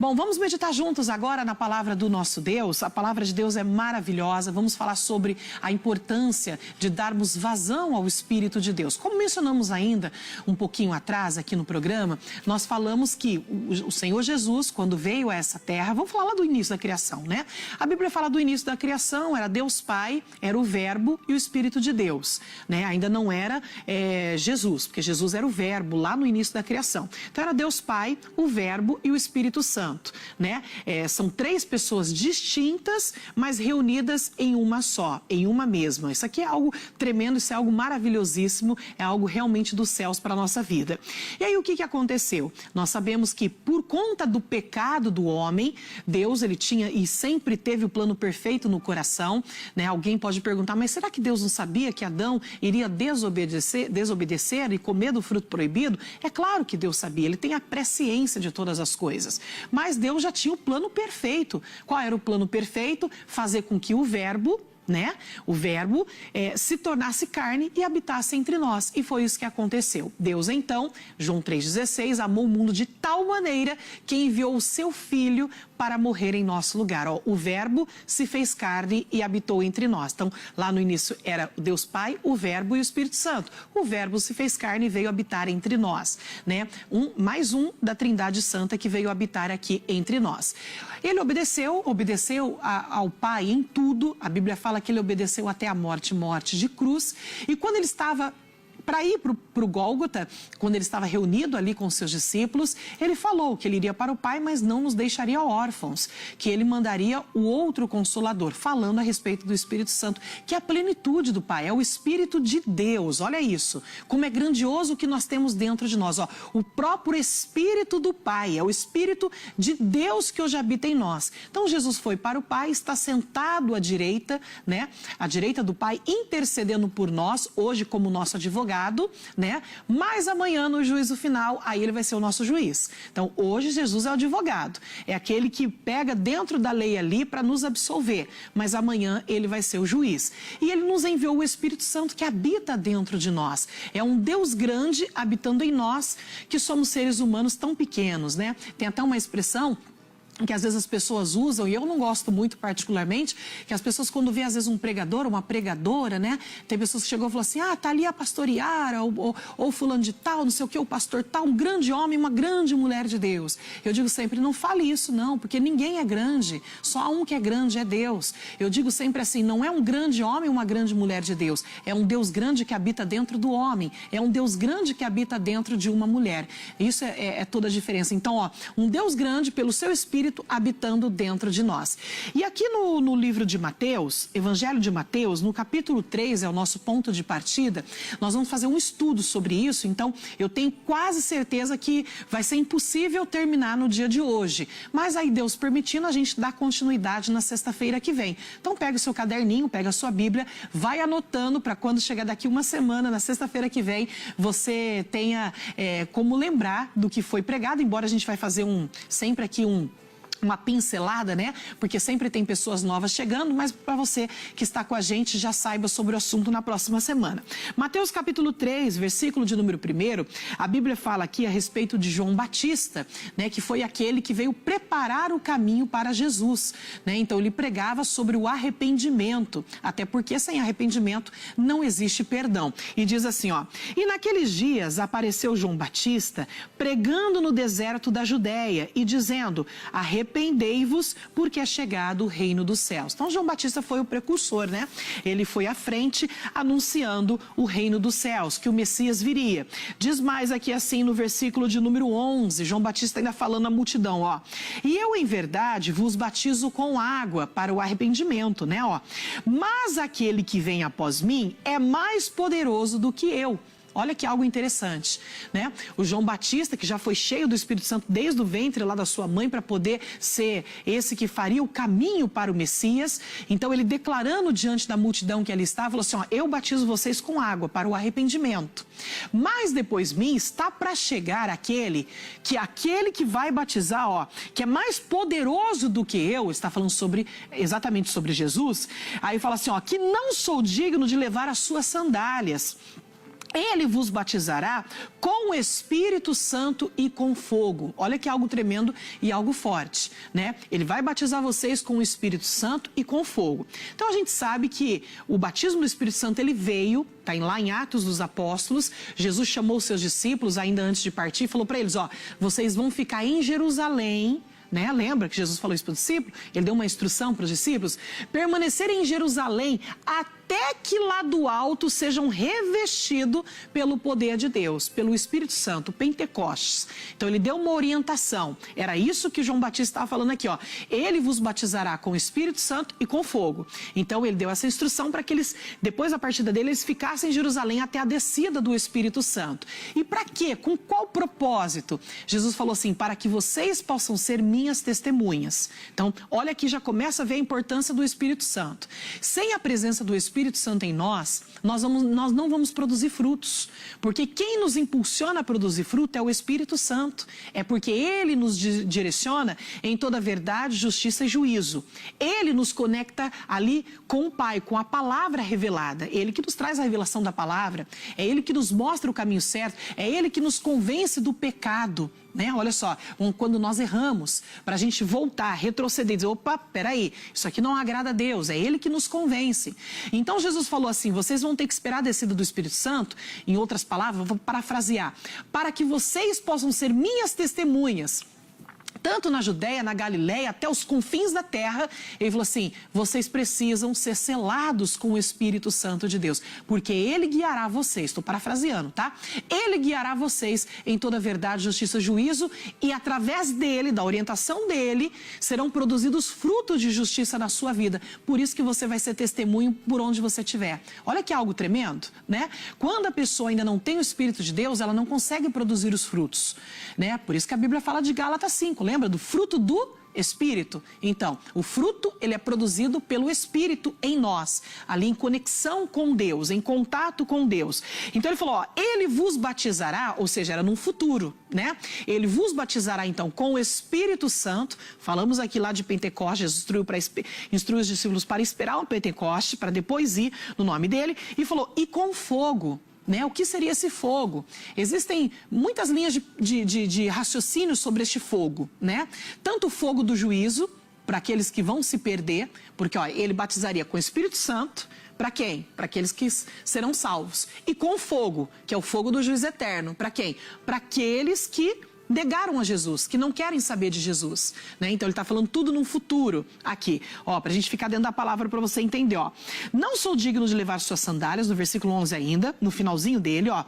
Bom, vamos meditar juntos agora na palavra do nosso Deus. A palavra de Deus é maravilhosa. Vamos falar sobre a importância de darmos vazão ao Espírito de Deus. Como mencionamos ainda um pouquinho atrás aqui no programa, nós falamos que o Senhor Jesus, quando veio a essa terra, vamos falar lá do início da criação, né? A Bíblia fala do início da criação, era Deus Pai, era o Verbo e o Espírito de Deus, né? Ainda não era Jesus, porque Jesus era o Verbo lá no início da criação. Então era Deus Pai, o Verbo e o Espírito Santo. Né? São três pessoas distintas, mas reunidas em uma só, em uma mesma. Isso aqui é algo tremendo, isso é algo maravilhosíssimo, é algo realmente dos céus para a nossa vida. E aí o que aconteceu? Nós sabemos que por conta do pecado do homem, Deus ele tinha e sempre teve o plano perfeito no coração, né? Alguém pode perguntar, mas será que Deus não sabia que Adão iria desobedecer e comer do fruto proibido? É claro que Deus sabia, ele tem a presciência de todas as coisas. Mas Deus já tinha o plano perfeito. Qual era o plano perfeito? Fazer com que o Verbo, né? O Verbo se tornasse carne e habitasse entre nós. E foi isso que aconteceu. Deus, então, João 3,16, amou o mundo de tal maneira que enviou o seu Filho para morrer em nosso lugar. Ó, o Verbo se fez carne e habitou entre nós. Então, lá no início era o Deus Pai, o Verbo e o Espírito Santo. O Verbo se fez carne e veio habitar entre nós, né? Mais um da Trindade Santa que veio habitar aqui entre nós. Ele obedeceu ao Pai em tudo. A Bíblia fala que ele obedeceu até a morte de cruz. E quando ele estava para ir para o Gólgota, quando ele estava reunido ali com seus discípulos, ele falou que ele iria para o Pai, mas não nos deixaria órfãos, que ele mandaria o outro Consolador, falando a respeito do Espírito Santo, que é a plenitude do Pai, é o Espírito de Deus. Olha isso, como é grandioso o que nós temos dentro de nós. Ó, o próprio Espírito do Pai, é o Espírito de Deus que hoje habita em nós. Então Jesus foi para o Pai, está sentado à direita, né? À direita do Pai, intercedendo por nós, hoje como nosso advogado, né? Mas amanhã no juízo final, aí ele vai ser o nosso juiz. Então hoje Jesus é o advogado, é aquele que pega dentro da lei ali para nos absolver, mas amanhã ele vai ser o juiz. E ele nos enviou o Espírito Santo que habita dentro de nós. É um Deus grande habitando em nós, que somos seres humanos tão pequenos, né? Tem até uma expressão que às vezes as pessoas usam, e eu não gosto muito particularmente, que as pessoas quando vê às vezes um pregador, uma pregadora, né? Tem pessoas que chegam e falam assim, tá ali a pastor Yara, ou fulano de tal, não sei o que, o pastor tal, um grande homem, uma grande mulher de Deus. Eu digo sempre, não fale isso não, porque ninguém é grande, só um que é grande é Deus. Eu digo sempre assim, não é um grande homem, uma grande mulher de Deus, é um Deus grande que habita dentro do homem, é um Deus grande que habita dentro de uma mulher. Isso é toda a diferença. Então, ó, um Deus grande pelo seu Espírito habitando dentro de nós. E aqui no livro de Mateus, Evangelho de Mateus, no capítulo 3, é o nosso ponto de partida, nós vamos fazer um estudo sobre isso, então eu tenho quase certeza que vai ser impossível terminar no dia de hoje, mas aí Deus permitindo, a gente dá continuidade na sexta-feira que vem. Então pega o seu caderninho, pega a sua Bíblia, vai anotando para quando chegar daqui uma semana, na sexta-feira que vem, você tenha como lembrar do que foi pregado, embora a gente vai fazer sempre aqui uma pincelada, né? Porque sempre tem pessoas novas chegando, mas para você que está com a gente já saiba sobre o assunto na próxima semana. Mateus capítulo 3, versículo de número 1, a Bíblia fala aqui a respeito de João Batista, né? Que foi aquele que veio preparar o caminho para Jesus, né? Então ele pregava sobre o arrependimento, até porque sem arrependimento não existe perdão. E diz assim, ó, e naqueles dias apareceu João Batista pregando no deserto da Judéia e dizendo, arrependei-vos, porque é chegado o reino dos céus. Então, João Batista foi o precursor, né? Ele foi à frente anunciando o reino dos céus, que o Messias viria. Diz mais aqui assim no versículo de número 11, João Batista ainda falando à multidão, ó. E eu, em verdade, vos batizo com água para o arrependimento, né, ó. Mas aquele que vem após mim é mais poderoso do que eu. Olha que algo interessante, né? O João Batista, que já foi cheio do Espírito Santo desde o ventre lá da sua mãe para poder ser esse que faria o caminho para o Messias. Então ele declarando diante da multidão que ali estava, falou assim, ó, eu batizo vocês com água para o arrependimento. Mas depois mim está para chegar aquele que vai batizar, ó, que é mais poderoso do que eu, está falando exatamente sobre Jesus. Aí fala assim, ó, que não sou digno de levar as suas sandálias. Ele vos batizará com o Espírito Santo e com fogo. Olha que algo tremendo e algo forte, né? Ele vai batizar vocês com o Espírito Santo e com fogo. Então a gente sabe que o batismo do Espírito Santo, ele veio, tá lá em Atos dos Apóstolos. Jesus chamou os seus discípulos ainda antes de partir e falou para eles, ó, vocês vão ficar em Jerusalém, né? Lembra que Jesus falou isso para o discípulo? Ele deu uma instrução para os discípulos, permanecerem em Jerusalém até que lá do alto sejam revestidos pelo poder de Deus, pelo Espírito Santo, Pentecostes. Então ele deu uma orientação. Era isso que João Batista estava falando aqui, ó. Ele vos batizará com o Espírito Santo e com fogo. Então ele deu essa instrução para que eles, depois da partida dele, eles ficassem em Jerusalém até a descida do Espírito Santo. E para quê? Com qual propósito? Jesus falou assim, para que vocês possam ser minhas testemunhas. Então, olha aqui, já começa a ver a importância do Espírito Santo. Sem a presença do Espírito Santo em nós, nós não vamos produzir frutos. Porque quem nos impulsiona a produzir fruto é o Espírito Santo. É porque ele nos direciona em toda verdade, justiça e juízo. Ele nos conecta ali com o Pai, com a palavra revelada. Ele que nos traz a revelação da palavra. É ele que nos mostra o caminho certo. É ele que nos convence do pecado. Né? Olha só, quando nós erramos, para a gente voltar, retroceder, dizer, opa, peraí, isso aqui não agrada a Deus, é Ele que nos convence. Então Jesus falou assim, vocês vão ter que esperar a descida do Espírito Santo, em outras palavras, vou parafrasear, para que vocês possam ser minhas testemunhas, tanto na Judéia, na Galiléia, até os confins da terra. Ele falou assim, vocês precisam ser selados com o Espírito Santo de Deus, porque Ele guiará vocês, estou parafraseando, tá? Ele guiará vocês em toda verdade, justiça, juízo, e através dele, da orientação dele, serão produzidos frutos de justiça na sua vida. Por isso que você vai ser testemunho por onde você estiver. Olha que algo tremendo, né? Quando a pessoa ainda não tem o Espírito de Deus, ela não consegue produzir os frutos, né? Por isso que a Bíblia fala de Gálatas 5, lembra do fruto do Espírito? Então, o fruto, ele é produzido pelo Espírito em nós, ali em conexão com Deus, em contato com Deus. Então ele falou, ó, ele vos batizará, ou seja, era num futuro, né? Ele vos batizará então com o Espírito Santo. Falamos aqui lá de Pentecostes, Jesus instruiu os discípulos para esperar o Pentecoste, para depois ir no nome dele, e falou, e com fogo. Né? O que seria esse fogo? Existem muitas linhas de raciocínio sobre este fogo, né? Tanto o fogo do juízo, para aqueles que vão se perder, porque ó, ele batizaria com o Espírito Santo, para quem? Para aqueles que serão salvos. E com fogo, que é o fogo do juízo eterno, para quem? Para aqueles que negaram a Jesus, que não querem saber de Jesus, né? Então ele está falando tudo num futuro aqui, ó, para a gente ficar dentro da palavra para você entender, ó. Não sou digno de levar suas sandálias, no versículo 11 ainda, no finalzinho dele, ó.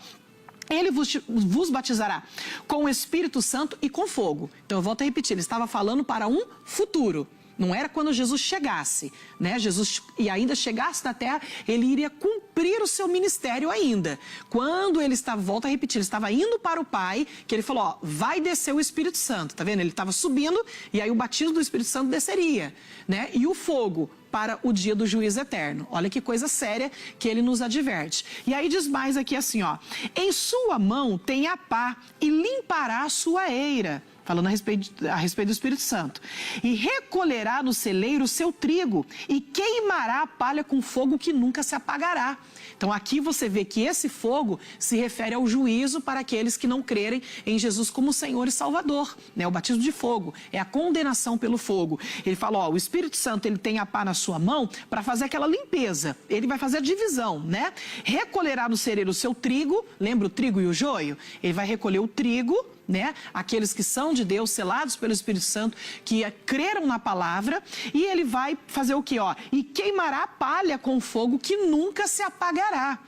Ele vos batizará com o Espírito Santo e com fogo. Então eu volto a repetir, ele estava falando para um futuro. Não era quando Jesus chegasse, né? Jesus, e ainda chegasse na terra, ele iria cumprir o seu ministério ainda. Quando ele estava, volta a repetir, ele estava indo para o Pai, que ele falou, ó, vai descer o Espírito Santo, tá vendo? Ele estava subindo e aí o batismo do Espírito Santo desceria, né? E o fogo para o dia do juízo eterno. Olha que coisa séria que ele nos adverte. E aí diz mais aqui assim, ó, em sua mão tem a pá e limpará a sua eira. Falando a respeito do Espírito Santo. E recolherá no celeiro o seu trigo e queimará a palha com fogo que nunca se apagará. Então aqui você vê que esse fogo se refere ao juízo para aqueles que não crerem em Jesus como Senhor e Salvador, né? O batismo de fogo é a condenação pelo fogo. Ele fala, ó, o Espírito Santo, ele tem a pá na sua mão para fazer aquela limpeza. Ele vai fazer a divisão, né? Recolherá no celeiro o seu trigo, lembra o trigo e o joio? Ele vai recolher o trigo, né? Aqueles que são de Deus, selados pelo Espírito Santo, que creram na palavra, e ele vai fazer o quê? Ó, e queimará a palha com fogo que nunca se apagará.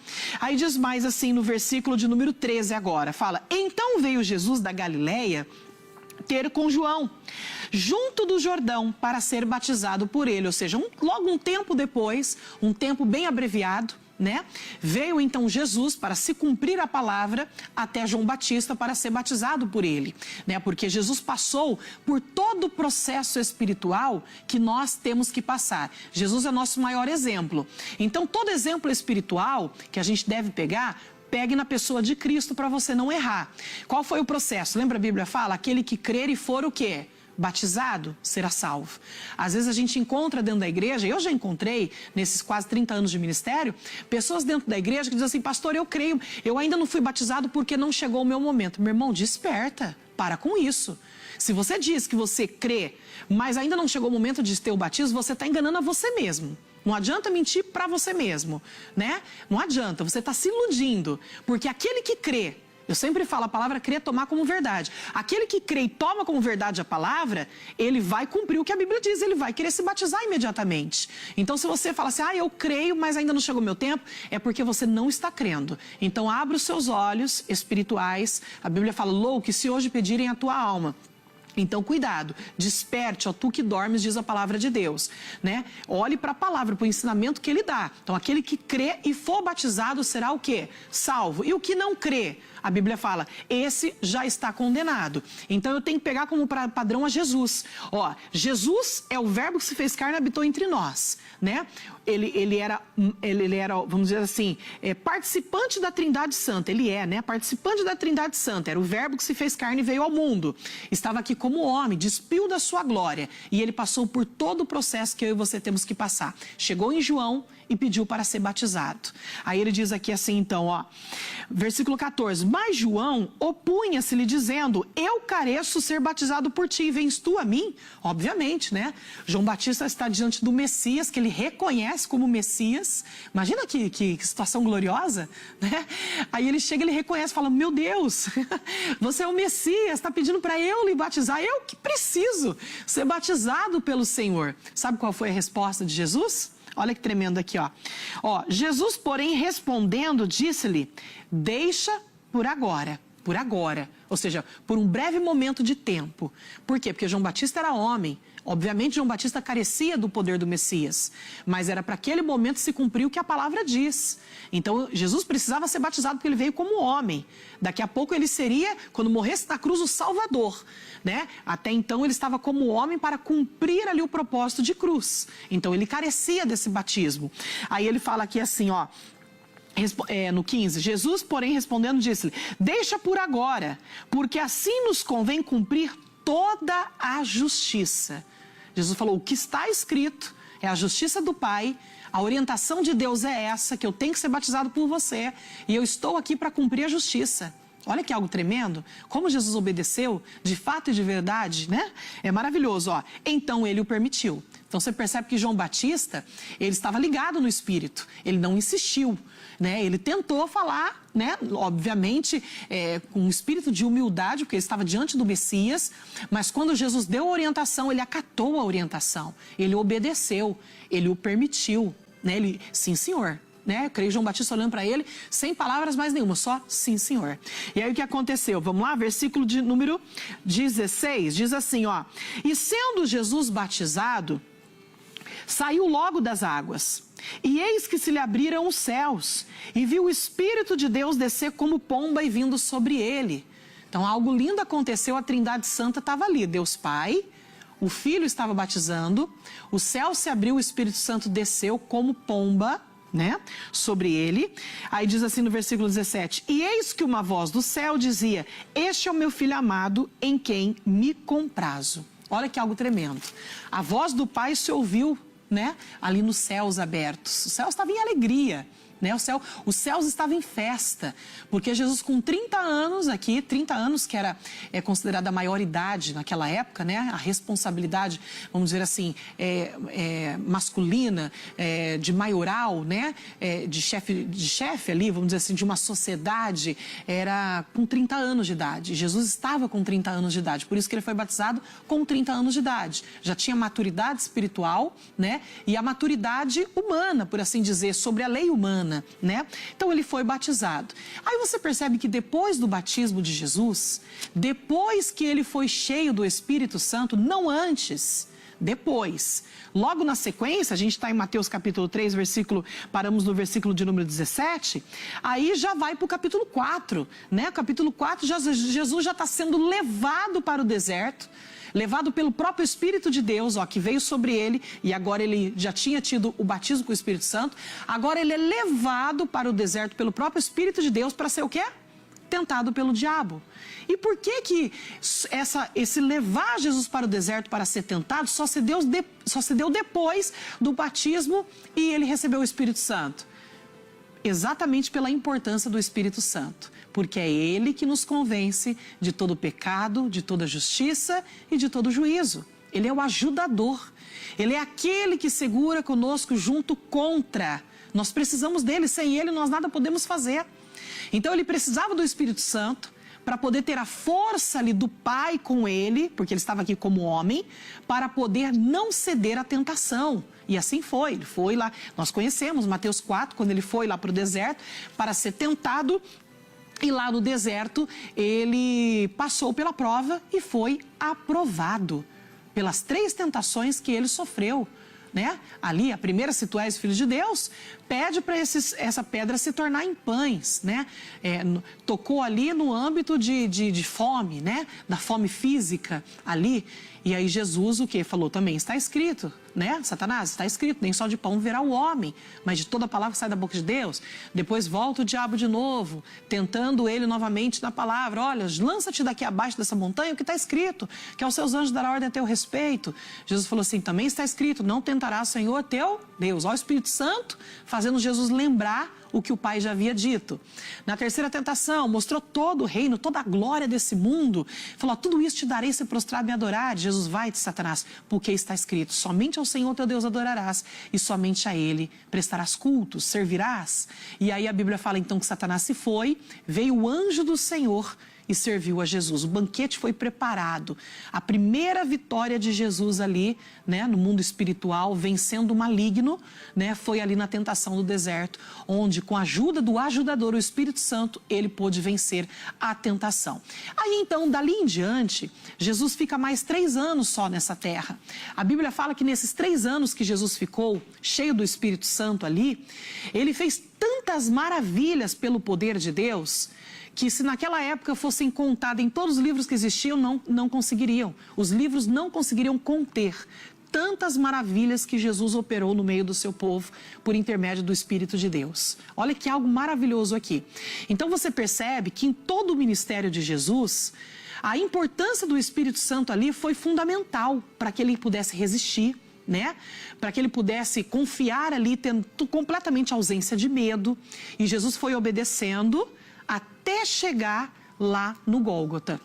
Aí diz mais assim no versículo de número 13 agora, fala, então veio Jesus da Galileia ter com João, junto do Jordão, para ser batizado por ele, ou seja, logo um tempo depois, um tempo bem abreviado, né? Veio então Jesus para se cumprir a palavra até João Batista para ser batizado por ele, né? Porque Jesus passou por todo o processo espiritual que nós temos que passar. Jesus é nosso maior exemplo. Então todo exemplo espiritual que a gente deve pegar, pegue na pessoa de Cristo para você não errar. Qual foi o processo? Lembra a Bíblia fala? Aquele que crer e for o quê? batizado, será salvo. Às vezes a gente encontra dentro da igreja, eu já encontrei, nesses quase 30 anos de ministério, pessoas dentro da igreja que dizem assim, pastor, eu creio, eu ainda não fui batizado porque não chegou o meu momento. Meu irmão, desperta, para com isso. Se você diz que você crê, mas ainda não chegou o momento de ter o batismo, você está enganando a você mesmo. Não adianta mentir para você mesmo, né? Não adianta, você está se iludindo, porque aquele que crê, eu sempre falo, a palavra crer é tomar como verdade. Aquele que crê e toma como verdade a palavra, ele vai cumprir o que a Bíblia diz, ele vai querer se batizar imediatamente. Então, se você fala assim, eu creio, mas ainda não chegou o meu tempo, é porque você não está crendo. Então, abra os seus olhos espirituais. A Bíblia fala, louco, se hoje pedirem a tua alma. Então, cuidado, desperte, ó tu que dormes, diz a palavra de Deus, né? Olhe para a palavra, para o ensinamento que ele dá. Então, aquele que crê e for batizado será o quê? Salvo. E o que não crê? A Bíblia fala, esse já está condenado. Então, eu tenho que pegar como padrão a Jesus. Ó, Jesus é o verbo que se fez carne e habitou entre nós, né? Ele era, vamos dizer assim, participante da Trindade Santa. Ele é, né? Participante da Trindade Santa. Era o verbo que se fez carne e veio ao mundo. Estava aqui como homem, despiu da sua glória. E ele passou por todo o processo que eu e você temos que passar. Chegou em João e pediu para ser batizado. Aí ele diz aqui assim, então, ó, versículo 14. Mas João opunha-se-lhe dizendo, eu careço ser batizado por ti, vens tu a mim? Obviamente, né? João Batista está diante do Messias, que ele reconhece como Messias. Imagina que situação gloriosa, né? Aí ele chega, ele reconhece, fala, meu Deus, você é o Messias, está pedindo para eu lhe batizar, eu que preciso ser batizado pelo Senhor. Sabe qual foi a resposta de Jesus? Olha que tremendo aqui, ó. Jesus, porém, respondendo, disse-lhe, deixa por agora. Por agora. Ou seja, por um breve momento de tempo. Por quê? Porque João Batista era homem. Obviamente, João Batista carecia do poder do Messias. Mas era para aquele momento se cumprir o que a palavra diz. Então, Jesus precisava ser batizado porque ele veio como homem. Daqui a pouco ele seria, quando morresse na cruz, o Salvador, né? Até então ele estava como homem para cumprir ali o propósito de cruz. Então ele carecia desse batismo. Aí ele fala aqui assim, ó. No 15, Jesus, porém, respondendo, disse-lhe, deixa por agora, porque assim nos convém cumprir toda a justiça. Jesus falou, o que está escrito é a justiça do Pai, a orientação de Deus é essa, que eu tenho que ser batizado por você, e eu estou aqui para cumprir a justiça. Olha que algo tremendo, como Jesus obedeceu, de fato e de verdade, né? É maravilhoso, ó. Então ele o permitiu. Então você percebe que João Batista, ele estava ligado no Espírito, ele não insistiu, né? Ele tentou falar, né? Obviamente, com um espírito de humildade, porque ele estava diante do Messias, mas quando Jesus deu a orientação, ele acatou a orientação, ele obedeceu, ele o permitiu, né? Ele, sim, senhor. Né? Eu creio João Batista olhando para ele, sem palavras mais nenhuma, só sim, senhor. E aí o que aconteceu? Vamos lá, versículo de número 16, diz assim, ó. E sendo Jesus batizado, saiu logo das águas. E eis que se lhe abriram os céus, e viu o Espírito de Deus descer como pomba e vindo sobre ele. Então algo lindo aconteceu, a Trindade Santa estava ali, Deus Pai, o Filho estava batizando, o céu se abriu, o Espírito Santo desceu como pomba, né, sobre ele. Aí diz assim no versículo 17, e eis que uma voz do céu dizia, este é o meu filho amado, em quem me comprazo. Olha que algo tremendo. A voz do Pai se ouviu, né, ali nos céus abertos. O céu estava em alegria. Né? Os céus estavam em festa, porque Jesus com 30 anos aqui, 30 anos que era considerada a maioridade naquela época, né? A responsabilidade, vamos dizer assim, masculina, de maioral, né? De chefe ali, vamos dizer assim, de uma sociedade, era com 30 anos de idade. Jesus estava com 30 anos de idade, por isso que ele foi batizado com 30 anos de idade. Já tinha maturidade espiritual, né? E a maturidade humana, por assim dizer, sobre a lei humana. Né? Então ele foi batizado. Aí você percebe que depois do batismo de Jesus, depois que ele foi cheio do Espírito Santo, não antes, depois, logo na sequência, a gente está em Mateus capítulo 3, paramos no versículo de número 17, aí já vai para o capítulo 4, né? Capítulo 4, Jesus já está sendo levado para o deserto, levado pelo próprio Espírito de Deus, ó, que veio sobre ele, e agora ele já tinha tido o batismo com o Espírito Santo, agora ele é levado para o deserto pelo próprio Espírito de Deus para ser o quê? tentado pelo diabo. E por que esse levar Jesus para o deserto para ser tentado só se deu depois do batismo e ele recebeu o Espírito Santo? Exatamente pela importância do Espírito Santo, porque é ele que nos convence de todo pecado, de toda justiça e de todo juízo. Ele é o ajudador, ele é aquele que segura conosco junto contra. Nós precisamos dele, sem ele nós nada podemos fazer. Então ele precisava do Espírito Santo para poder ter a força ali do Pai com ele, porque ele estava aqui como homem, para poder não ceder à tentação. E assim foi, ele foi lá, nós conhecemos Mateus 4, quando ele foi lá para o deserto para ser tentado, e lá no deserto ele passou pela prova e foi aprovado pelas 3 tentações que ele sofreu. Né? Ali, a primeira, se tu és filho de Deus, pede para essa pedra se tornar em pães, né? Tocou ali no âmbito de fome, né? Da fome física ali. E aí Jesus o que? Falou, também está escrito, né? Satanás, está escrito, nem só de pão verá o homem, mas de toda palavra que sai da boca de Deus. Depois volta o diabo de novo, tentando ele novamente na palavra. Olha, lança-te daqui abaixo dessa montanha, o que está escrito, que aos seus anjos dará ordem a teu respeito. Jesus falou assim, também está escrito, não tentarás, Senhor, teu Deus. Ó, o Espírito Santo fazendo Jesus lembrar o que o Pai já havia dito. Na terceira tentação, mostrou todo o reino, toda a glória desse mundo. Falou, tudo isso te darei se prostrar e me adorar. Jesus, vai-te, Satanás, porque está escrito, somente ao Senhor teu Deus adorarás e somente a Ele prestarás cultos, servirás. E aí a Bíblia fala então que Satanás se foi, veio o anjo do Senhor e serviu a Jesus. O banquete foi preparado. A primeira vitória de Jesus ali, né, no mundo espiritual, vencendo o maligno, né, foi ali na tentação do deserto, onde com a ajuda do ajudador, o Espírito Santo, ele pôde vencer a tentação. Aí então, dali em diante, Jesus fica mais 3 anos só nessa terra. A Bíblia fala que nesses 3 anos que Jesus ficou, cheio do Espírito Santo ali, ele fez tantas maravilhas pelo poder de Deus, que se naquela época fossem contadas em todos os livros que existiam, não conseguiriam. Os livros não conseguiriam conter tantas maravilhas que Jesus operou no meio do seu povo por intermédio do Espírito de Deus. Olha que algo maravilhoso aqui. Então você percebe que em todo o ministério de Jesus, a importância do Espírito Santo ali foi fundamental para que ele pudesse resistir, né? Para que ele pudesse confiar ali, tendo completamente ausência de medo. E Jesus foi obedecendo até chegar lá no Gólgota.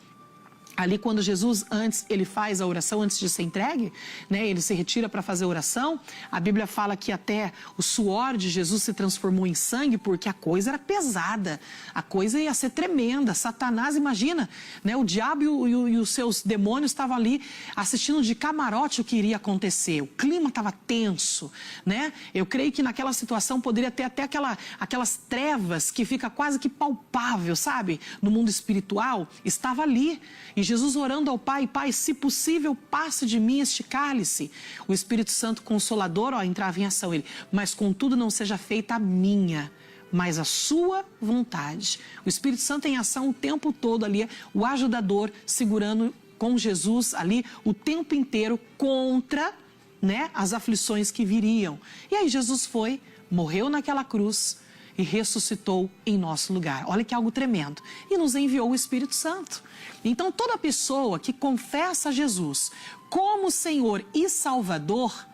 Ali quando Jesus, ele faz a oração antes de ser entregue, né, ele se retira para fazer a oração, a Bíblia fala que até o suor de Jesus se transformou em sangue, porque a coisa era pesada, a coisa ia ser tremenda. Satanás, imagina, né, o diabo e os seus demônios estavam ali assistindo de camarote o que iria acontecer, o clima estava tenso, né? Eu creio que naquela situação poderia ter até aquelas trevas que fica quase que palpável, sabe? No mundo espiritual, estava ali. E Jesus orando ao Pai, Pai, se possível, passe de mim este cálice. O Espírito Santo Consolador, entrava em ação ele, mas contudo não seja feita a minha, mas a sua vontade. O Espírito Santo em ação o tempo todo ali, o ajudador segurando com Jesus ali o tempo inteiro contra, né, as aflições que viriam. E aí Jesus foi, morreu naquela cruz e ressuscitou em nosso lugar. Olha que algo tremendo. E nos enviou o Espírito Santo. Então, toda pessoa que confessa Jesus como Senhor e Salvador,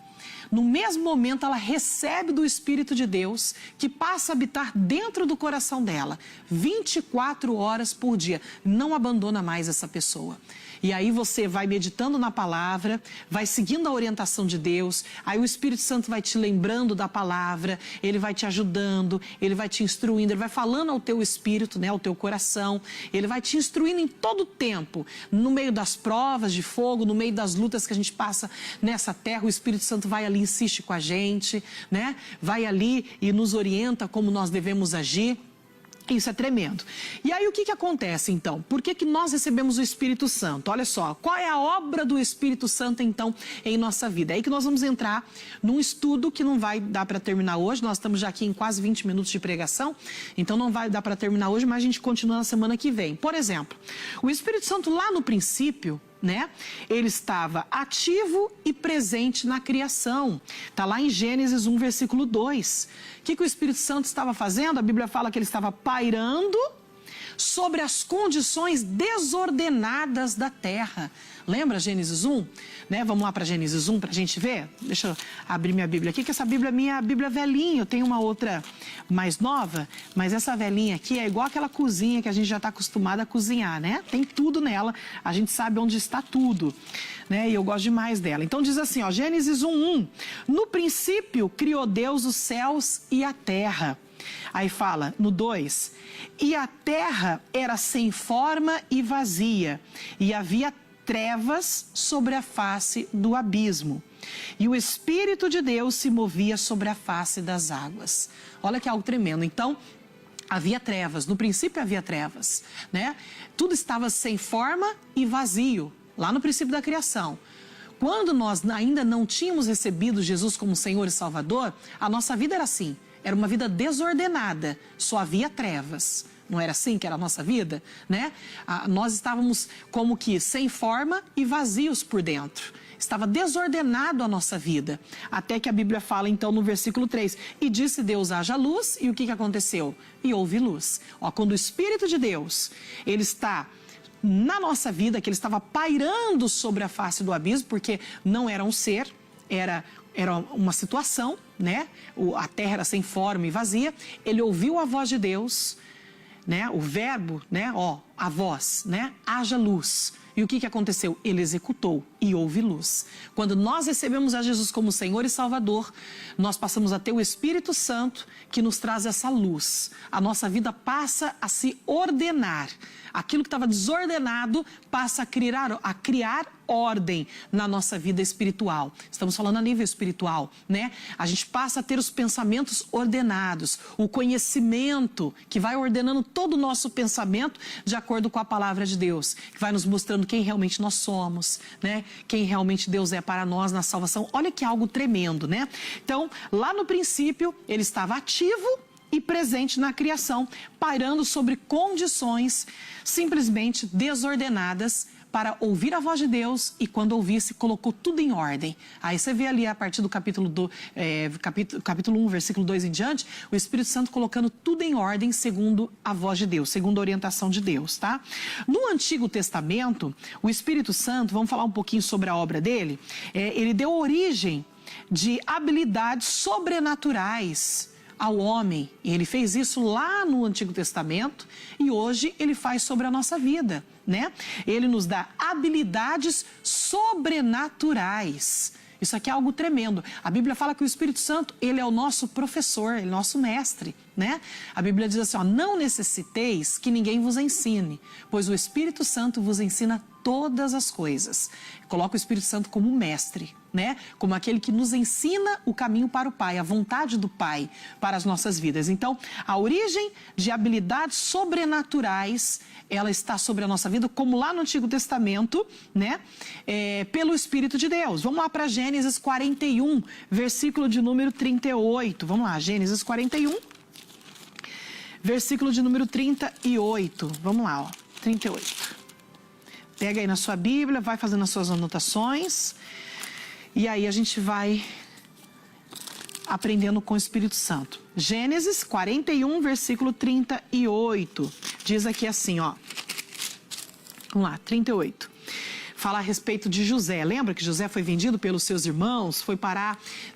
no mesmo momento ela recebe do Espírito de Deus, que passa a habitar dentro do coração dela, 24 horas por dia. Não abandona mais essa pessoa. E aí você vai meditando na palavra, vai seguindo a orientação de Deus, aí o Espírito Santo vai te lembrando da palavra, ele vai te ajudando, ele vai te instruindo, ele vai falando ao teu espírito, né, ao teu coração, ele vai te instruindo em todo o tempo, no meio das provas de fogo, no meio das lutas que a gente passa nessa terra, o Espírito Santo vai ali, insiste com a gente, né, vai ali e nos orienta como nós devemos agir. Isso é tremendo. E aí o que acontece então? Por que nós recebemos o Espírito Santo? Olha só, qual é a obra do Espírito Santo então em nossa vida? É aí que nós vamos entrar num estudo que não vai dar para terminar hoje, nós estamos já aqui em quase 20 minutos de pregação, então não vai dar para terminar hoje, mas a gente continua na semana que vem. Por exemplo, o Espírito Santo lá no princípio, né? Ele estava ativo e presente na criação. Está lá em Gênesis 1, versículo 2. O que o Espírito Santo estava fazendo? A Bíblia fala que ele estava pairando sobre as condições desordenadas da terra. Lembra Gênesis 1? Né? Vamos lá para Gênesis 1 para a gente ver? Deixa eu abrir minha Bíblia aqui, que essa Bíblia é minha Bíblia velhinha. Eu tenho uma outra mais nova, mas essa velhinha aqui é igual aquela cozinha que a gente já está acostumado a cozinhar, né? Tem tudo nela, a gente sabe onde está tudo, né? E eu gosto demais dela. Então diz assim, ó, Gênesis 1:1. No princípio criou Deus os céus e a terra. Aí fala no 2, e a terra era sem forma e vazia, e havia trevas sobre a face do abismo. E o Espírito de Deus se movia sobre a face das águas. Olha que algo tremendo. Então, havia trevas, no princípio havia trevas, né? Tudo estava sem forma e vazio, lá no princípio da criação. Quando nós ainda não tínhamos recebido Jesus como Senhor e Salvador, a nossa vida era assim, era uma vida desordenada, só havia trevas. Não era assim que era a nossa vida, né? Nós estávamos como que sem forma e vazios por dentro. Estava desordenado a nossa vida. Até que a Bíblia fala então no versículo 3. E disse Deus, haja luz, e o que aconteceu? E houve luz. Ó, quando o Espírito de Deus, ele está na nossa vida, que ele estava pairando sobre a face do abismo, porque não era um ser, era uma situação, né? A terra era sem forma e vazia. Ele ouviu a voz de Deus, né? O verbo, né? Ó, a voz, né? Haja luz. E o que aconteceu? Ele executou e houve luz. Quando nós recebemos a Jesus como Senhor e Salvador, nós passamos a ter o Espírito Santo que nos traz essa luz. A nossa vida passa a se ordenar. Aquilo que estava desordenado passa a criar ordem na nossa vida espiritual. Estamos falando a nível espiritual, né? A gente passa a ter os pensamentos ordenados, o conhecimento que vai ordenando todo o nosso pensamento de acordo com a palavra de Deus, que vai nos mostrando quem realmente nós somos, né? Quem realmente Deus é para nós na salvação. Olha que algo tremendo, né? Então, lá no princípio, ele estava ativo e presente na criação, pairando sobre condições simplesmente desordenadas para ouvir a voz de Deus, e quando ouvisse, colocou tudo em ordem. Aí você vê ali a partir do capítulo 1, versículo 2 em diante, o Espírito Santo colocando tudo em ordem segundo a voz de Deus, segundo a orientação de Deus, tá? No Antigo Testamento, o Espírito Santo, vamos falar um pouquinho sobre a obra dele, ele deu origem de habilidades sobrenaturais ao homem. E ele fez isso lá no Antigo Testamento e hoje ele faz sobre a nossa vida, né? Ele nos dá habilidades sobrenaturais. Isso aqui é algo tremendo. A Bíblia fala que o Espírito Santo, ele é o nosso professor, ele é o nosso mestre, né? A Bíblia diz assim, ó, não necessiteis que ninguém vos ensine, pois o Espírito Santo vos ensina todas as coisas. Coloca o Espírito Santo como mestre, né? Como aquele que nos ensina o caminho para o Pai, a vontade do Pai para as nossas vidas. Então, a origem de habilidades sobrenaturais, ela está sobre a nossa vida, como lá no Antigo Testamento, né? Pelo Espírito de Deus. Vamos lá para Gênesis 41, versículo de número 38. Vamos lá, Gênesis 41, versículo de número 38. Vamos lá, ó, 38. Pega aí na sua Bíblia, vai fazendo as suas anotações. E aí a gente vai aprendendo com o Espírito Santo. Gênesis 41, versículo 38. Diz aqui assim, ó. Vamos lá, 38. Fala a respeito de José. Lembra que José foi vendido pelos seus irmãos?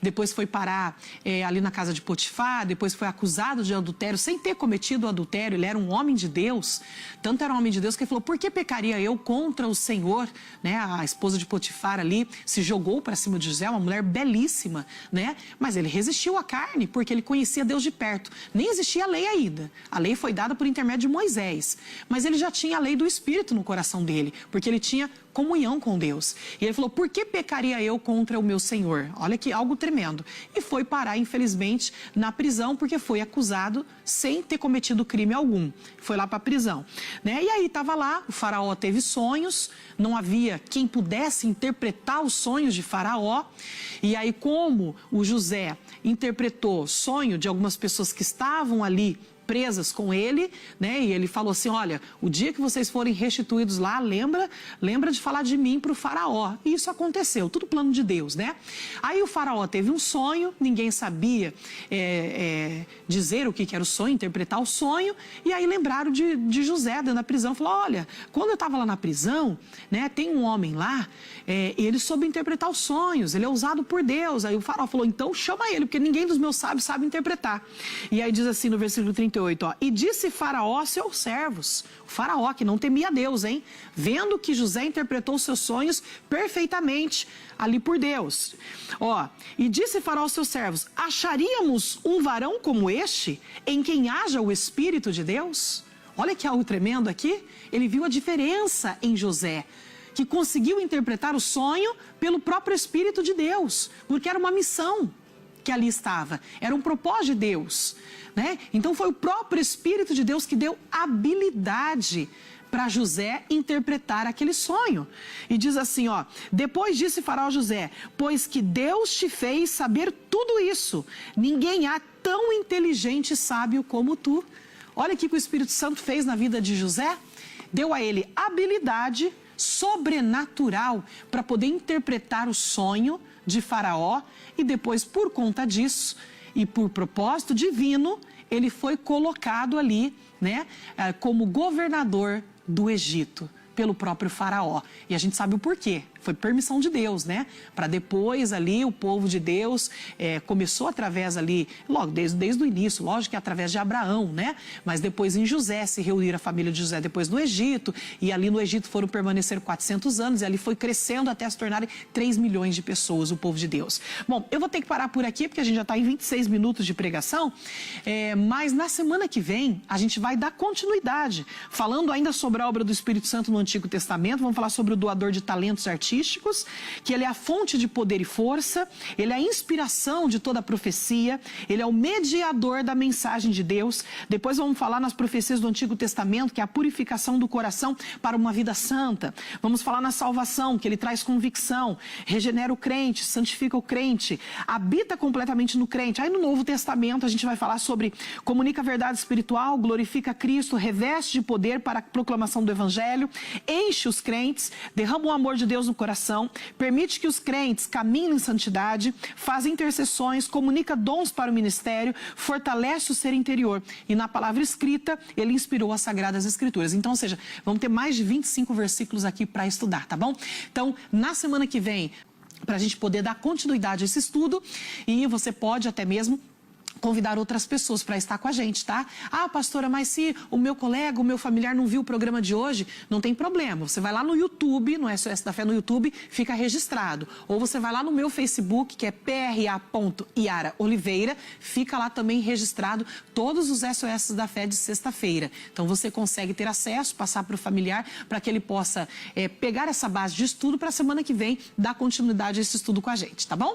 Depois foi parar ali na casa de Potifar, depois foi acusado de adultério, sem ter cometido o adultério. Ele era um homem de Deus. Tanto era um homem de Deus que ele falou, por que pecaria eu contra o Senhor? Né? A esposa de Potifar ali se jogou para cima de José, uma mulher belíssima, né? Mas ele resistiu à carne, porque ele conhecia Deus de perto. Nem existia a lei ainda. A lei foi dada por intermédio de Moisés. Mas ele já tinha a lei do Espírito no coração dele, porque ele tinha comunhão com Deus. E ele falou, por que pecaria eu contra o meu Senhor? Olha que algo tremendo. E foi parar, infelizmente, na prisão, porque foi acusado sem ter cometido crime algum. Foi lá para a prisão, né? E aí estava lá, o faraó teve sonhos, não havia quem pudesse interpretar os sonhos de faraó. E aí, como o José interpretou sonho de algumas pessoas que estavam ali presas com ele, né? E ele falou assim, olha, o dia que vocês forem restituídos lá, lembra de falar de mim para o faraó. E isso aconteceu, tudo plano de Deus, né? Aí o faraó teve um sonho, ninguém sabia dizer o que era o sonho, interpretar o sonho, e aí lembraram de José dentro da prisão. Falou, olha, quando eu estava lá na prisão, né, tem um homem lá, ele soube interpretar os sonhos, ele é usado por Deus. Aí o faraó falou, então chama ele, porque ninguém dos meus sábios sabe interpretar. E aí diz assim no versículo 38, ó, e disse faraó aos seus servos, o faraó que não temia Deus, hein, vendo que José interpretou os seus sonhos perfeitamente ali por Deus. Ó, e disse faraó aos seus servos, acharíamos um varão como este, em quem haja o Espírito de Deus? Olha que algo tremendo aqui. Ele viu a diferença em José, que conseguiu interpretar o sonho pelo próprio Espírito de Deus, porque era uma missão que ali estava, era um propósito de Deus, né? Então foi o próprio Espírito de Deus que deu habilidade para José interpretar aquele sonho. E diz assim, ó, depois disse faraó a José, pois que Deus te fez saber tudo isso, ninguém há tão inteligente e sábio como tu. Olha o que o Espírito Santo fez na vida de José, deu a ele habilidade sobrenatural para poder interpretar o sonho de faraó e depois, por conta disso e por propósito divino, ele foi colocado ali, né, como governador do Egito, pelo próprio faraó. E a gente sabe o porquê. Foi permissão de Deus, né? Para depois ali o povo de Deus começou através ali, logo desde o início, lógico que através de Abraão, né? Mas depois em José, se reuniram a família de José depois no Egito, e ali no Egito foram permanecer 400 anos, e ali foi crescendo até se tornarem 3 milhões de pessoas, o povo de Deus. Bom, eu vou ter que parar por aqui, porque a gente já está em 26 minutos de pregação, mas na semana que vem a gente vai dar continuidade, falando ainda sobre a obra do Espírito Santo no Antigo Testamento, vamos falar sobre o doador de talentos artísticos, que ele é a fonte de poder e força, ele é a inspiração de toda a profecia, ele é o mediador da mensagem de Deus. Depois vamos falar nas profecias do Antigo Testamento, que é a purificação do coração para uma vida santa. Vamos falar na salvação, que ele traz convicção, regenera o crente, santifica o crente, habita completamente no crente. Aí no Novo Testamento a gente vai falar sobre comunica a verdade espiritual, glorifica Cristo, reveste de poder para a proclamação do Evangelho, enche os crentes, derrama o amor de Deus no coração, permite que os crentes caminhem em santidade, faz intercessões, comunica dons para o ministério, fortalece o ser interior. E na palavra escrita, ele inspirou as Sagradas Escrituras. Então, ou seja, vamos ter mais de 25 versículos aqui para estudar, tá bom? Então, na semana que vem, para a gente poder dar continuidade a esse estudo, e você pode até mesmo convidar outras pessoas para estar com a gente, tá? Ah, pastora, mas se o meu colega, o meu familiar não viu o programa de hoje, não tem problema. Você vai lá no YouTube, no SOS da Fé no YouTube, fica registrado. Ou você vai lá no meu Facebook, que é pra.iara Oliveira, fica lá também registrado todos os SOS da Fé de sexta-feira. Então você consegue ter acesso, passar para o familiar, para que ele possa pegar essa base de estudo para a semana que vem dar continuidade a esse estudo com a gente, tá bom?